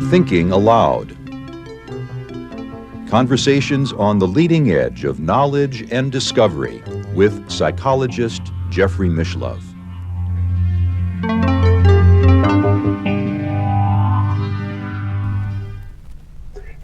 Thinking Aloud. Conversations on the leading edge of knowledge and discovery with psychologist Jeffrey Mishlove.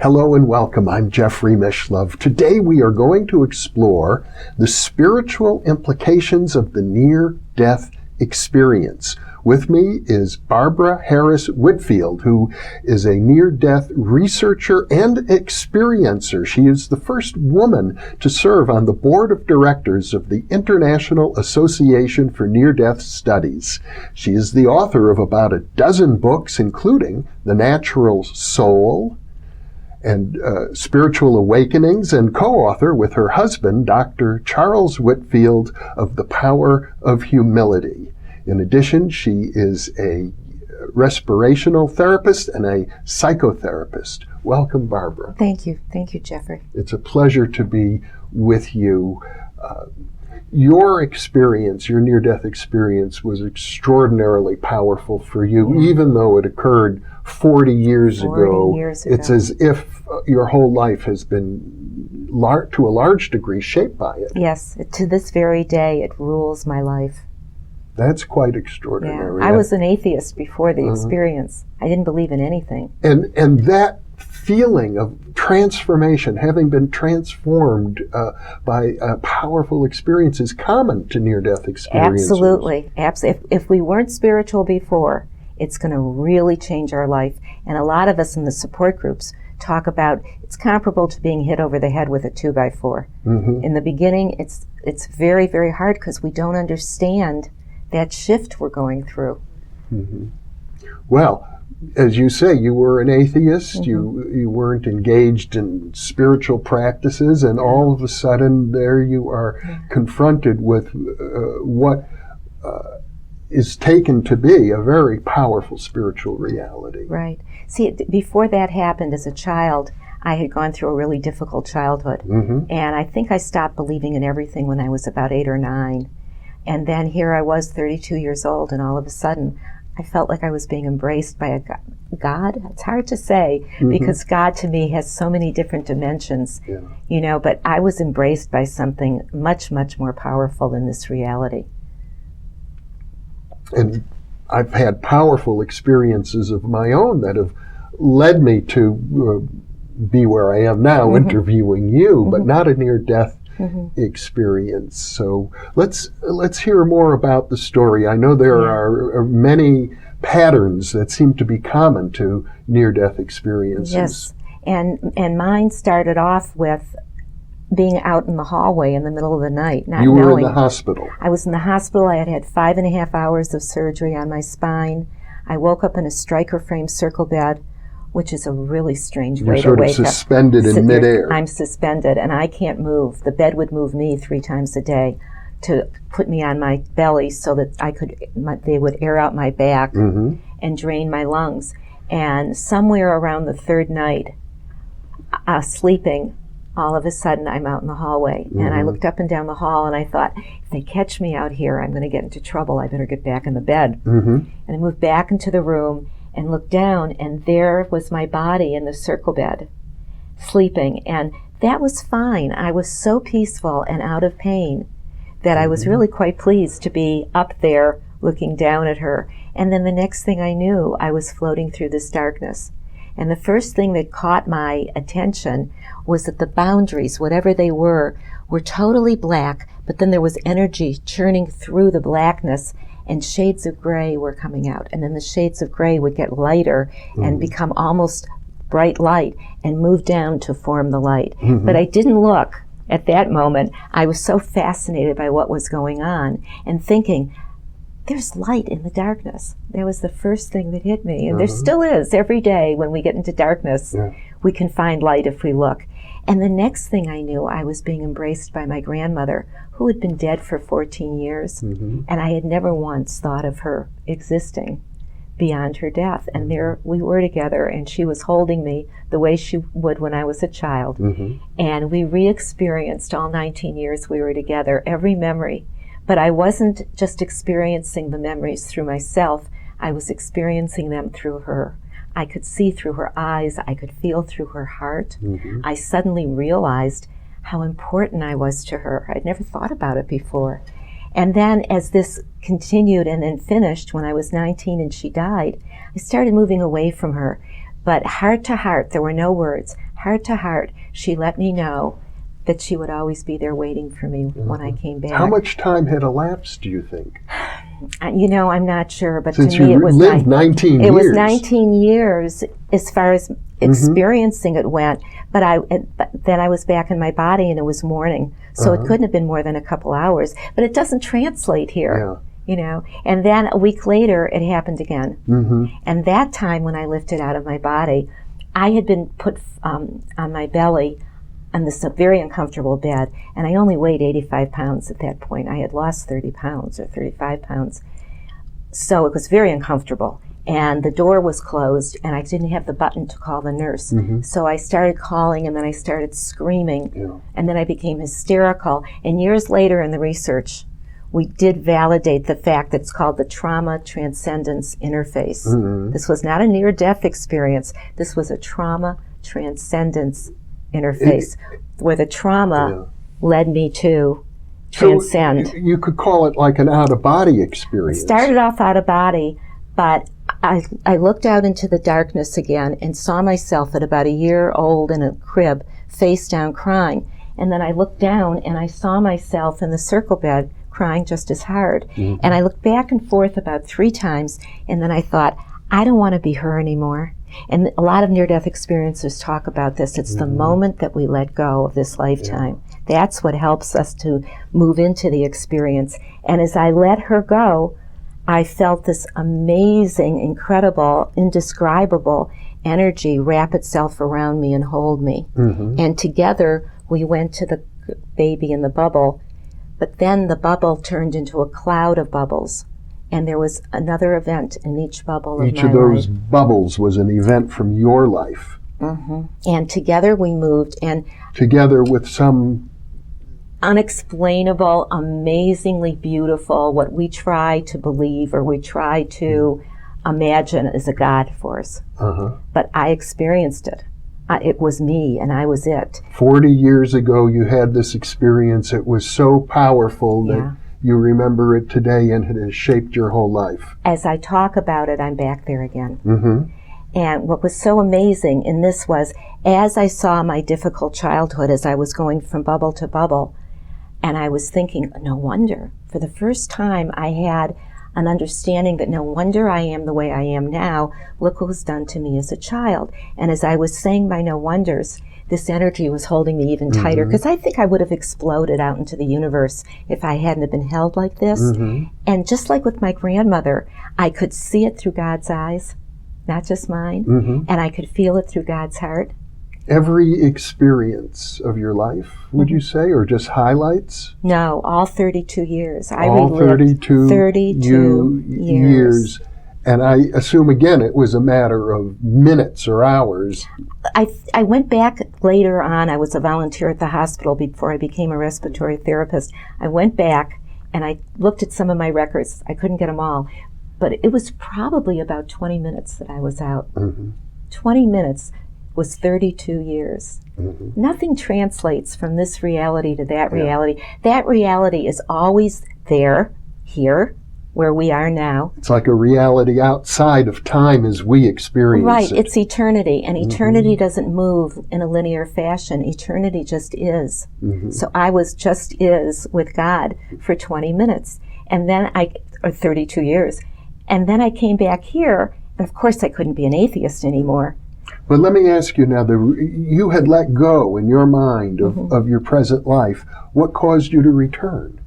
Hello and welcome. I'm Jeffrey Mishlove. Today we are going to explore the spiritual implications of the near-death experience. With me is Barbara Harris Whitfield, who is a near-death researcher and experiencer. She is the first woman to serve on the board of directors of the International Association for Near-Death Studies. She is the author of about a dozen books, including The Natural Soul and Spiritual Awakenings, and co-author with her husband, Dr. Charles Whitfield, of The Power of Humility. In addition, she is a respirational therapist and a psychotherapist. Welcome, Barbara. Thank you. Thank you, Jeffrey. It's a pleasure to be with you. Your experience, your near-death experience, was extraordinarily powerful for you, even though it occurred 40 years ago. It's as if your whole life has been, to a large degree, shaped by it. Yes, to this very day, it rules my life. That's quite extraordinary. Yeah. I was an atheist before the experience. I didn't believe in anything. And that feeling of transformation, having been transformed by a powerful experience, is common to near-death experiences. Absolutely. If we weren't spiritual before, it's going to really change our life. And a lot of us in the support groups talk about it's comparable to being hit over the head with a 2x4. In the beginning, it's very, very hard because we don't understand that shift we're going through. Well, as you say, you were an atheist, you weren't engaged in spiritual practices, and all of a sudden there you are confronted with what is taken to be a very powerful spiritual reality. Right. See, before that happened as a child, I had gone through a really difficult childhood, and I think I stopped believing in everything when I was about 8 or 9. And then here I was, 32 years old, and all of a sudden I felt like I was being embraced by a God. It's hard to say, because God to me has so many different dimensions, you know, but I was embraced by something much, much more powerful than this reality. And I've had powerful experiences of my own that have led me to be where I am now, interviewing you, but not a near-death experience. So let's hear more about the story. I know there are many patterns that seem to be common to near-death experiences. Yes, and mine started off with being out in the hallway in the middle of the night, not knowing. You were in the hospital. I was in the hospital. I had had 5.5 hours of surgery on my spine. I woke up in a striker frame circle bed, which is a really strange way to wake up. You're sort of suspended in midair. I'm suspended, and I can't move. The bed would move me 3 times a day to put me on my belly so that they would air out my back and drain my lungs. And somewhere around the 3rd night, sleeping, all of a sudden I'm out in the hallway. And I looked up and down the hall, and I thought, if they catch me out here, I'm going to get into trouble. I better get back in the bed. And I moved back into the room and looked down, and there was my body in the circle bed, sleeping. And that was fine. I was so peaceful and out of pain that I was really quite pleased to be up there looking down at her. And then the next thing I knew, I was floating through this darkness. And the first thing that caught my attention was that the boundaries, whatever they were totally black, but then there was energy churning through the blackness, and shades of gray were coming out. And then the shades of gray would get lighter and become almost bright light and move down to form the light. But I didn't look at that moment. I was so fascinated by what was going on and thinking, there's light in the darkness. That was the first thing that hit me. And there still is. Every day when we get into darkness, we can find light if we look. And the next thing I knew, I was being embraced by my grandmother, who had been dead for 14 years. And I had never once thought of her existing beyond her death. And there we were together, and she was holding me the way she would when I was a child. And we re-experienced all 19 years we were together, every memory. But I wasn't just experiencing the memories through myself, I was experiencing them through her. I could see through her eyes, I could feel through her heart. I suddenly realized how important I was to her. I'd never thought about it before. And then as this continued and then finished when I was 19 and she died, I started moving away from her. But heart to heart, there were no words, heart to heart, she let me know that she would always be there waiting for me when I came back. How much time had elapsed, do you think? You know, I'm not sure, but Since to me you it was lived 19 years. It was 19 years as far as experiencing it went. But then I was back in my body and it was morning, so it couldn't have been more than a couple hours. But it doesn't translate here, you know. And then a week later, it happened again. And that time when I lifted out of my body, I had been put on my belly on this very uncomfortable bed, and I only weighed 85 pounds at that point. I had lost 30 pounds or 35 pounds. So it was very uncomfortable. And the door was closed, and I didn't have the button to call the nurse. So I started calling, and then I started screaming, and then I became hysterical. And years later in the research, we did validate the fact that it's called the trauma transcendence interface. This was not a near-death experience. This was a trauma transcendence interface where the trauma led me to transcend. So you could call it like an out-of-body experience. It started off out-of-body, but I looked out into the darkness again and saw myself at about a year old in a crib, face down, crying. And then I looked down and I saw myself in the circle bed crying just as hard. And I looked back and forth about 3 times, and then I thought, I don't want to be her anymore. And a lot of near-death experiencers talk about this. It's the moment that we let go of this lifetime. That's what helps us to move into the experience. And as I let her go, I felt this amazing, incredible, indescribable energy wrap itself around me and hold me. And together we went to the baby in the bubble, but then the bubble turned into a cloud of bubbles. And there was another event in each bubble of my life. Each of those bubbles was an event from your life. And together we moved, and together with some unexplainable, amazingly beautiful, what we try to believe or we try to imagine as a God force. But I experienced it. It was me, and I was it. 40 years ago, you had this experience. It was so powerful that you remember it today, and it has shaped your whole life. As I talk about it, I'm back there again. And what was so amazing in this was, as I saw my difficult childhood, as I was going from bubble to bubble, and I was thinking, no wonder. For the first time, I had an understanding that no wonder I am the way I am now. Look what was done to me as a child. And as I was saying my no wonders, this energy was holding me even tighter, because I think I would have exploded out into the universe if I hadn't have been held like this. And just like with my grandmother, I could see it through God's eyes, not just mine, and I could feel it through God's heart. Every experience of your life, would you say, or just highlights? No, all 32 years. I all relived 32 years. And I assume, again, it was a matter of minutes or hours. I went back later on. I was a volunteer at the hospital before I became a respiratory therapist. I went back and I looked at some of my records. I couldn't get them all. But it was probably about 20 minutes that I was out. 20 minutes was 32 years. Nothing translates from this reality to that reality. That reality is always there, here, where we are now. It's like a reality outside of time as we experience it. Right, it's eternity, and eternity doesn't move in a linear fashion. Eternity just is. So I was just is with God for 20 minutes, and then or 32 years. And then I came back here, and of course I couldn't be an atheist anymore. But let me ask you now, you had let go in your mind of your present life. What caused you to return?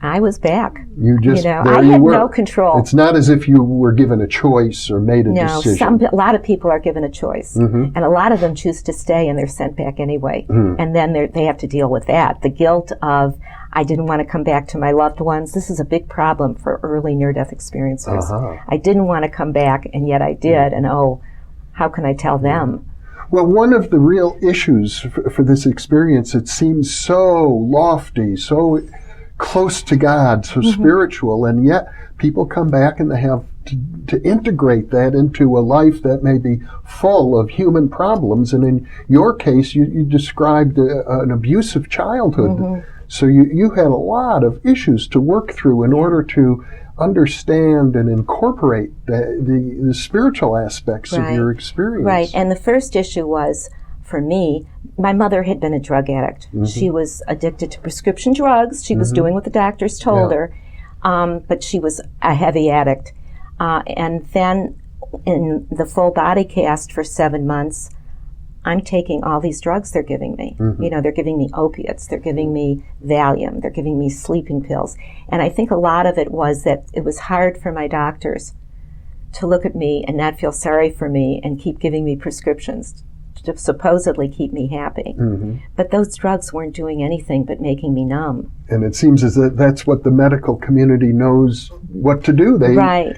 I was back. You just, I there had you were. no control. It's not as if you were given a choice or made a decision. A lot of people are given a choice. And a lot of them choose to stay, and they're sent back anyway. And then they have to deal with that. The guilt of, I didn't want to come back to my loved ones. This is a big problem for early near-death experiencers. I didn't want to come back, and yet I did. And how can I tell them? Well, one of the real issues for this experience, it seems so lofty, so close to God, so spiritual, and yet people come back and they have to integrate that into a life that may be full of human problems. And in your case, you described an abusive childhood. So you had a lot of issues to work through in order to understand and incorporate the spiritual aspects of your experience. Right, and the first issue was, for me, my mother had been a drug addict. She was addicted to prescription drugs. She was doing what the doctors told her, but she was a heavy addict. And then in the full body cast for 7 months, I'm taking all these drugs they're giving me. You know, they're giving me opiates, they're giving me Valium, they're giving me sleeping pills. And I think a lot of it was that it was hard for my doctors to look at me and not feel sorry for me and keep giving me prescriptions to supposedly keep me happy. But those drugs weren't doing anything but making me numb. And it seems as if that's what the medical community knows what to do. Right.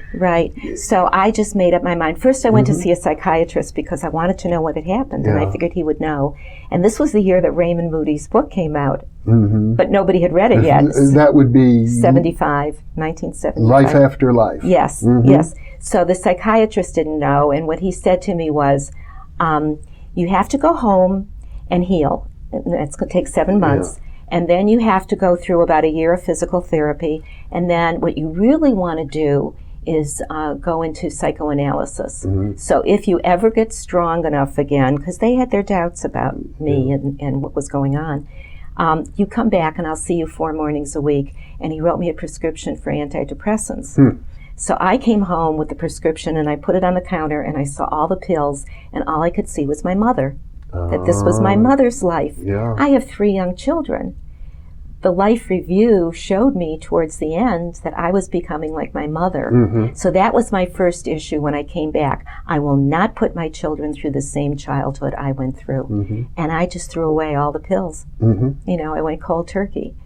So I just made up my mind. First I went to see a psychiatrist because I wanted to know what had happened, and I figured he would know. And this was the year that Raymond Moody's book came out, but nobody had read it yet. That would be 1975. Life After Life. Yes, yes. So the psychiatrist didn't know, and what he said to me was, you have to go home and heal. It's going to take 7 months. And then you have to go through about a year of physical therapy. And then what you really want to do is go into psychoanalysis. So if you ever get strong enough again, because they had their doubts about me and what was going on, you come back and I'll see you 4 mornings a week. And he wrote me a prescription for antidepressants. So I came home with the prescription and I put it on the counter and I saw all the pills and all I could see was my mother. That this was my mother's life. I have 3 young children. The life review showed me towards the end that I was becoming like my mother. So that was my first issue when I came back. I will not put my children through the same childhood I went through. And I just threw away all the pills. You know, I went cold turkey.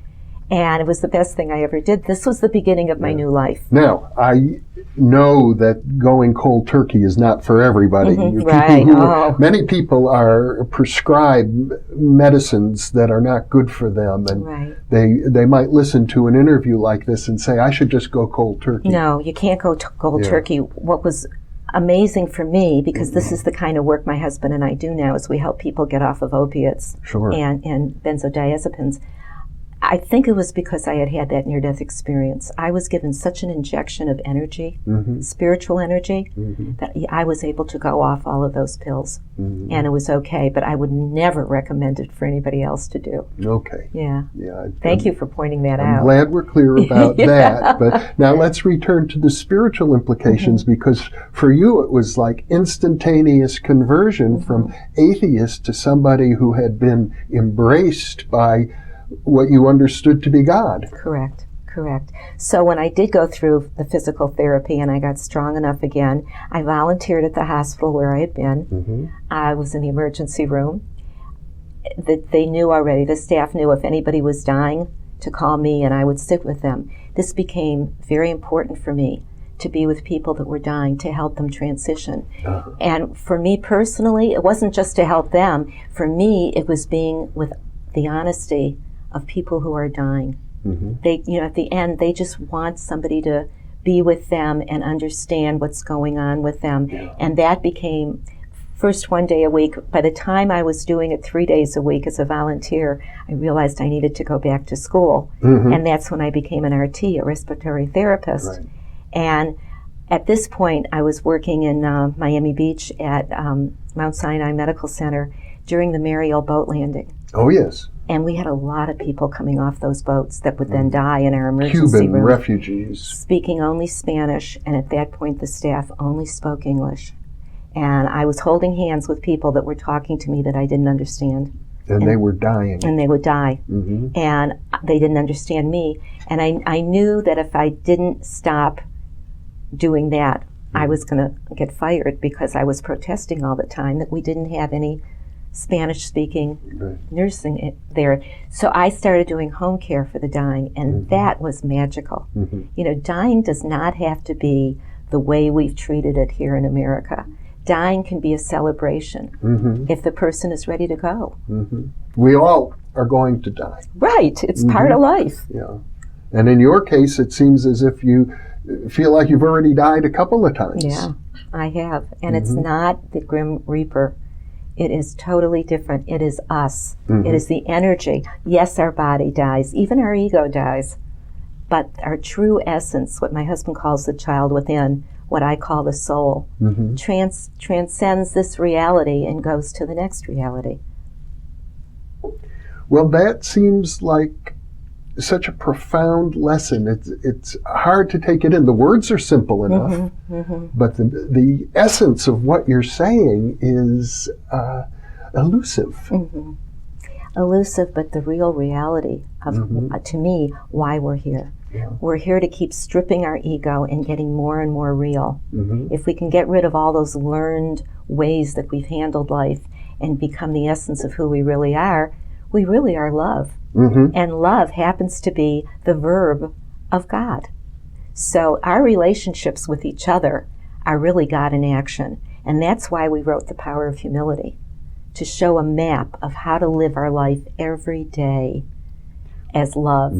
And it was the best thing I ever did. This was the beginning of my new life. Now, I know that going cold turkey is not for everybody. Many people are prescribed medicines that are not good for them, and they might listen to an interview like this and say, I should just go cold turkey. No, you can't go cold turkey. What was amazing for me, because this is the kind of work my husband and I do now, is we help people get off of opiates and benzodiazepines. I think it was because I had had that near-death experience. I was given such an injection of energy, spiritual energy, that I was able to go off all of those pills. And it was okay, but I would never recommend it for anybody else to do. Thank you for pointing that out. I'm glad we're clear about that. But now let's return to the spiritual implications, because for you it was like instantaneous conversion from atheist to somebody who had been embraced by what you understood to be God. Correct. So when I did go through the physical therapy and I got strong enough again, I volunteered at the hospital where I had been. I was in the emergency room. They knew already, the staff knew if anybody was dying to call me and I would sit with them. This became very important for me, to be with people that were dying, to help them transition. And for me personally, it wasn't just to help them. For me, it was being with the honesty of people who are dying. They, you know, at the end, they just want somebody to be with them and understand what's going on with them. And that became first 1 day a week. By the time I was doing it 3 days a week as a volunteer, I realized I needed to go back to school. And that's when I became an RT, a respiratory therapist. And at this point, I was working in Miami Beach at Mount Sinai Medical Center during the Mariel boat landing. Oh, yes. And we had a lot of people coming off those boats that would then die in our emergency Cuban room. refugees. Speaking only Spanish, and at that point the staff only spoke English. And I was holding hands with people that were talking to me that I didn't understand. And they were dying. And they would die. And they didn't understand me. And I knew that if I didn't stop doing that, I was going to get fired, because I was protesting all the time that we didn't have any Spanish-speaking nursing there. So I started doing home care for the dying, and that was magical. You know, dying does not have to be the way we've treated it here in America. Dying can be a celebration if the person is ready to go. We all are going to die. Right. It's part of life. And in your case, it seems as if you feel like you've already died a couple of times. Yeah, I have. And it's not the Grim Reaper. It is totally different. It is us. It is the energy. Yes, our body dies. Even our ego dies. But our true essence, what my husband calls the child within, what I call the soul, transcends this reality and goes to the next reality. Well, that seems like such a profound lesson. It's hard to take it in. The words are simple enough, but the essence of what you're saying is elusive. Elusive, but the real reality of, to me, why we're here. Yeah. We're here to keep stripping our ego and getting more and more real. If we can get rid of all those learned ways that we've handled life and become the essence of who we really are love. And love happens to be the verb of God. So our relationships with each other are really God in action. And that's why we wrote The Power of Humility, to show a map of how to live our life every day as love,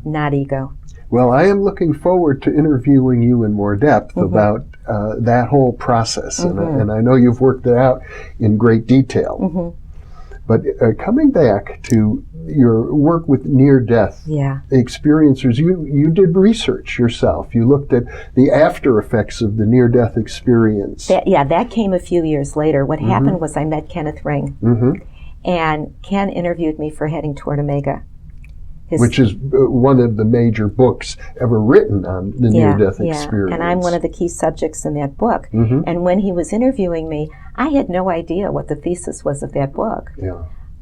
not ego. Well, I am looking forward to interviewing you in more depth about that whole process. And I know you've worked it out in great detail. But coming back to your work with near-death experiencers, you did research yourself. You looked at the after effects of the near-death experience. That came a few years later. What happened was I met Kenneth and Ken interviewed me for Heading Toward Omega. Which is one of the major books ever written on the near-death experience. And I'm one of the key subjects in that book. And when he was interviewing me, I had no idea what the thesis was of that book.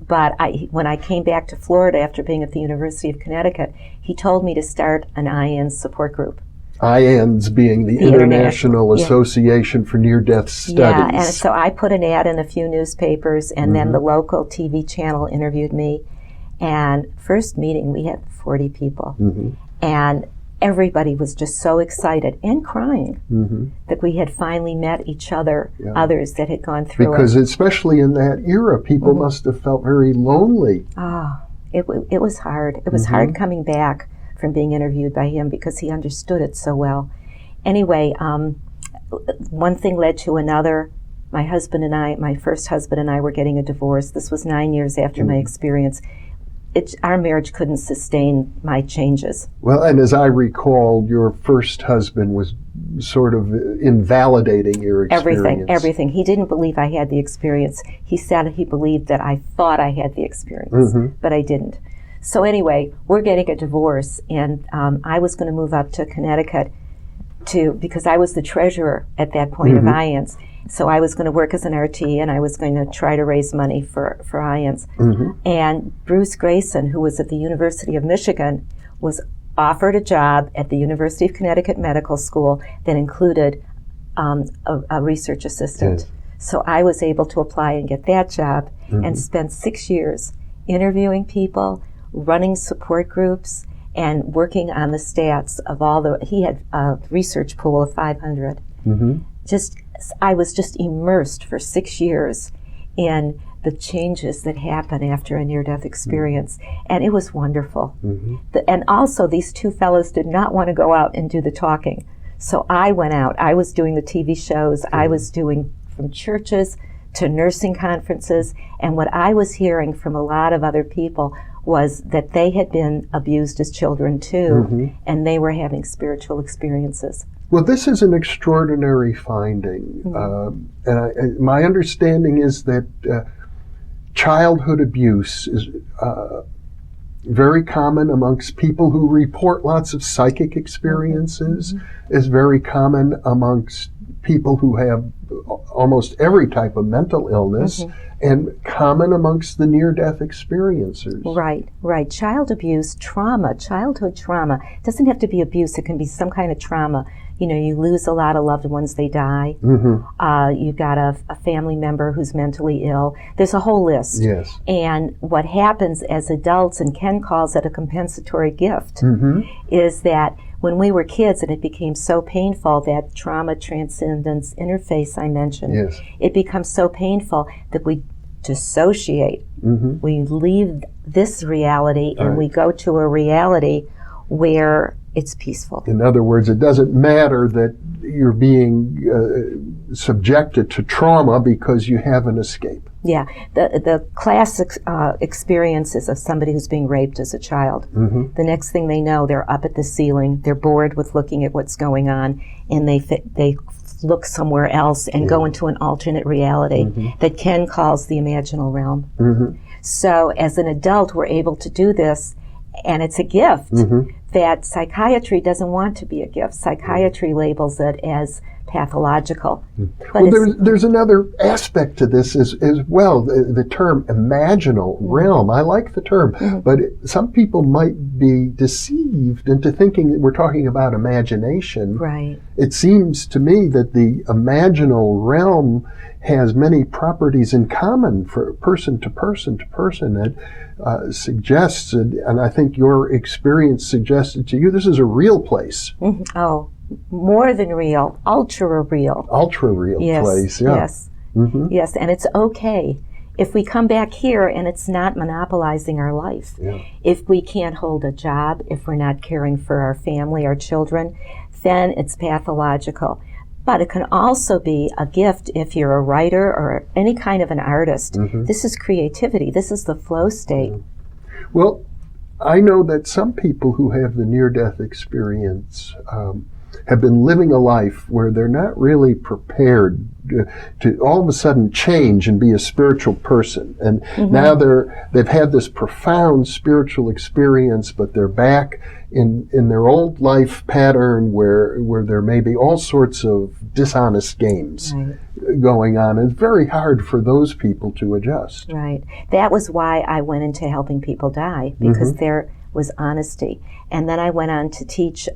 But when I came back to Florida after being at the University of Connecticut, he told me to start an IANS support group. IANS being the International Association for Near-Death Studies. Yeah, and so I put an ad in a few newspapers, and then the local TV channel interviewed me. And first meeting, we had 40 people. And everybody was just so excited and crying that we had finally met each other, others that had gone through because especially in that era, people must have felt very lonely. It was hard. It was hard coming back from being interviewed by him because he understood it so well. Anyway, one thing led to another. My husband and I, my first husband and I were getting a divorce. This was 9 years after my experience. Our marriage couldn't sustain my changes. Well, and as I recall, your first husband was sort of invalidating your experience. Everything. He didn't believe I had the experience. He said he believed that I thought I had the experience, but I didn't. So anyway, we're getting a divorce, and I was going to move up to Connecticut because I was the treasurer at that point of IANS. So I was going to work as an RT, and I was going to try to raise money for IANS. And Bruce Greyson, who was at the University of Michigan, was offered a job at the University of Connecticut Medical School that included a research assistant. So I was able to apply and get that job and spent 6 years interviewing people, running support groups, and working on the stats of he had a research pool of 500. I was just immersed for 6 years in the changes that happen after a near-death experience, and it was wonderful. And also, these two fellows did not want to go out and do the talking, so I went out. I was doing the TV shows. I was doing from churches to nursing conferences, and what I was hearing from a lot of other people was that they had been abused as children too, and they were having spiritual experiences. Well, this is an extraordinary finding, and my understanding is that childhood abuse is very common amongst people who report lots of psychic experiences, is very common amongst people who have almost every type of mental illness, and common amongst the near-death experiencers. Right. Childhood trauma doesn't have to be abuse. It can be some kind of trauma. You know, you lose a lot of loved ones, they die. You've got a family member who's mentally ill. There's a whole list. And what happens as adults, and Ken calls it a compensatory gift, is that when we were kids and it became so painful, that trauma transcendence interface I mentioned, it becomes so painful that we dissociate. We leave this reality and we go to a reality where it's peaceful. In other words, it doesn't matter that you're being subjected to trauma because you have an escape. Yeah, the classic experiences of somebody who's being raped as a child. Mm-hmm. The next thing they know, they're up at the ceiling, they're bored with looking at what's going on, and they look somewhere else and go into an alternate reality that Ken calls the imaginal realm. Mm-hmm. So as an adult, we're able to do this, and it's a gift that psychiatry doesn't want to be a gift. Psychiatry labels it as pathological. But well, there's another aspect to this as well, the term imaginal realm. I like the term, but some people might be deceived into thinking that we're talking about imagination. Right. It seems to me that the imaginal realm has many properties in common for person to person to person that suggests, and I think your experience suggested to you, this is a real place. Oh, more than real, ultra real. Ultra real place, yeah. Yes, yes, and it's okay if we come back here and it's not monopolizing our life. Yeah. If we can't hold a job, if we're not caring for our family, our children, then it's pathological. But it can also be a gift if you're a writer or any kind of an artist. This is creativity. This is the flow state. Well, I know that some people who have the near-death experience have been living a life where they're not really prepared to all of a sudden change and be a spiritual person. And now they've had this profound spiritual experience, but they're back in their old life pattern where there may be all sorts of dishonest games going on. It's very hard for those people to adjust. Right. That was why I went into helping people die, because there was honesty. And then I went on to teach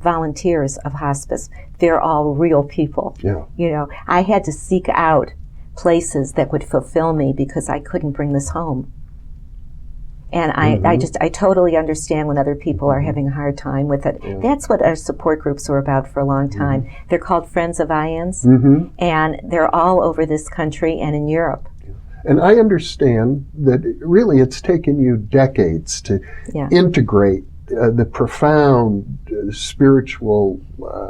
volunteers of hospice. They're all real people. Yeah. You know, I had to seek out places that would fulfill me because I couldn't bring this home. And I totally understand when other people are having a hard time with it. Yeah. That's what our support groups were about for a long time. They're called Friends of IANS, and they're all over this country and in Europe. And I understand that really it's taken you decades to integrate the profound spiritual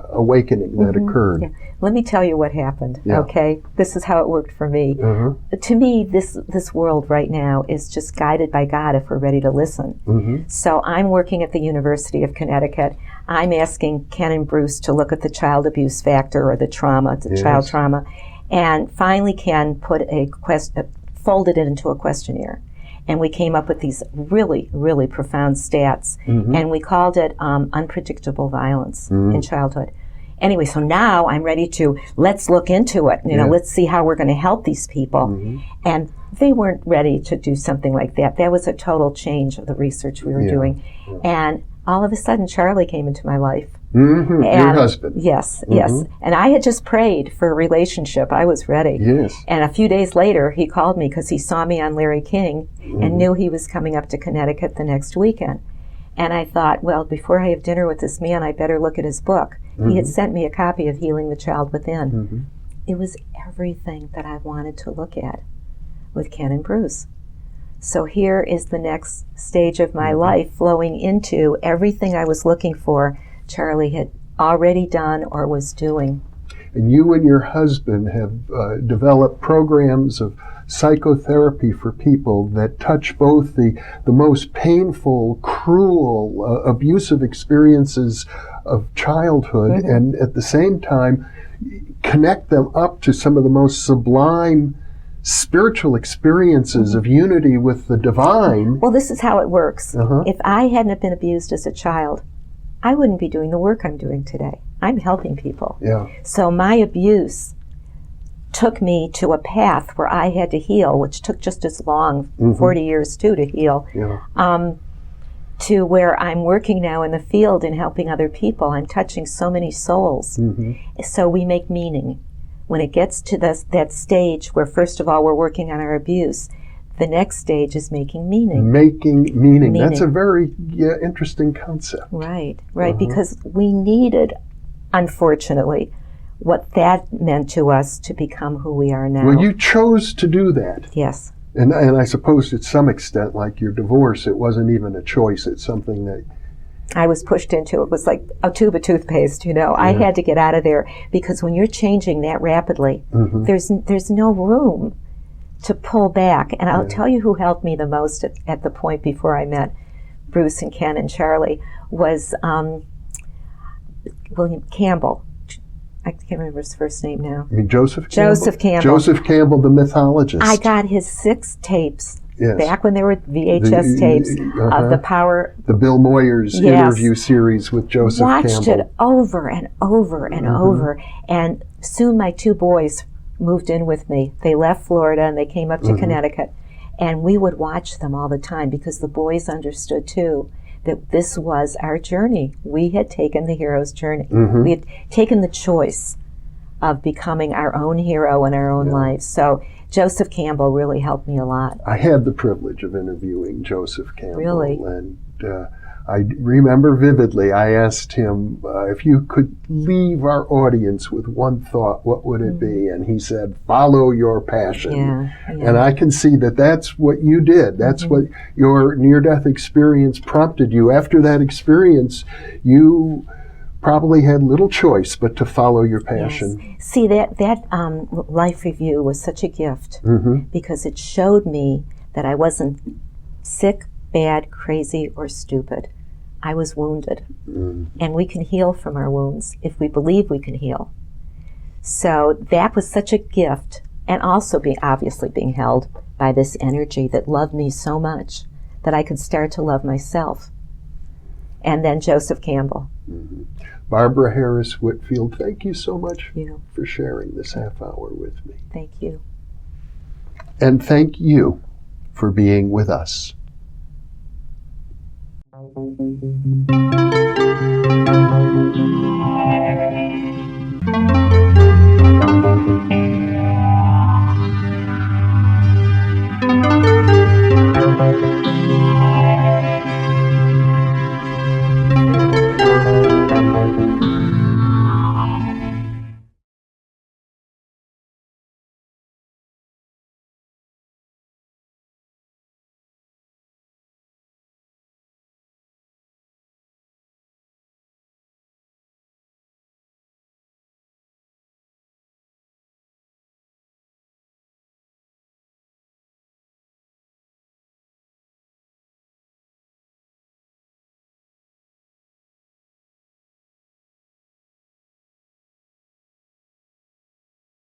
awakening that occurred. Yeah. Let me tell you what happened, okay? This is how it worked for me. To me, this world right now is just guided by God if we're ready to listen. So I'm working at the University of Connecticut. I'm asking Ken and Bruce to look at the child abuse factor or the trauma, child trauma. And finally Ken put folded it into a questionnaire. And we came up with these really, really profound stats. And we called it unpredictable violence in childhood. Anyway, so now I'm ready to, let's look into it. You know, let's see how we're going to help these people. And they weren't ready to do something like that. That was a total change of the research we were doing. And all of a sudden, Charlie came into my life. Your husband. Yes, yes. And I had just prayed for a relationship. I was ready. Yes. And a few days later, he called me because he saw me on Larry King and knew he was coming up to Connecticut the next weekend. And I thought, well, before I have dinner with this man, I better look at his book. He had sent me a copy of Healing the Child Within. It was everything that I wanted to look at with Ken and Bruce. So here is the next stage of my life, flowing into everything I was looking for Charlie had already done or was doing. And you and your husband have developed programs of psychotherapy for people that touch both the most painful, cruel, abusive experiences of childhood and at the same time connect them up to some of the most sublime spiritual experiences of unity with the divine. Well, this is how it works. If I hadn't been abused as a child, I wouldn't be doing the work I'm doing today. I'm helping people. Yeah. So my abuse took me to a path where I had to heal, which took just as long, 40 years too, to heal, to where I'm working now in the field and helping other people. I'm touching so many souls. So we make meaning. When it gets to that stage where, first of all, we're working on our abuse, the next stage is making meaning. Making meaning. That's a very interesting concept. Right, because we needed, unfortunately, what that meant to us to become who we are now. Well, you chose to do that. Yes. And I suppose to some extent, like your divorce, it wasn't even a choice. It's something that I was pushed into. It was like a tube of toothpaste, you know. I had to get out of there because when you're changing that rapidly, there's no room to pull back. And I'll tell you who helped me the most at the point before I met Bruce and Ken and Charlie was William Campbell. I can't remember his first name now. You mean Joseph Campbell? Joseph Campbell. Joseph Campbell, the mythologist. I got his 6 tapes. Back when there were VHS tapes of the power. The Bill Moyers interview series with Joseph Campbell. Watched it over and over and over. And soon my 2 boys moved in with me. They left Florida and they came up to Connecticut. And we would watch them all the time because the boys understood too that this was our journey. We had taken the hero's journey. We had taken the choice of becoming our own hero in our own lives. So Joseph Campbell really helped me a lot. I had the privilege of interviewing Joseph Campbell. Really? And I remember vividly, I asked him, if you could leave our audience with one thought, what would it be? And he said, follow your passion. And I can see that that's what you did. That's what your near-death experience prompted you. After that experience, you probably had little choice but to follow your passion. Yes. See, that life review was such a gift because it showed me that I wasn't sick, bad, crazy, or stupid. I was wounded. And we can heal from our wounds if we believe we can heal. So that was such a gift, and also obviously being held by this energy that loved me so much that I could start to love myself. And then Joseph Campbell. Barbara Harris Whitfield, thank you so much for sharing this half hour with me. Thank you. And thank you for being with us. Thank you.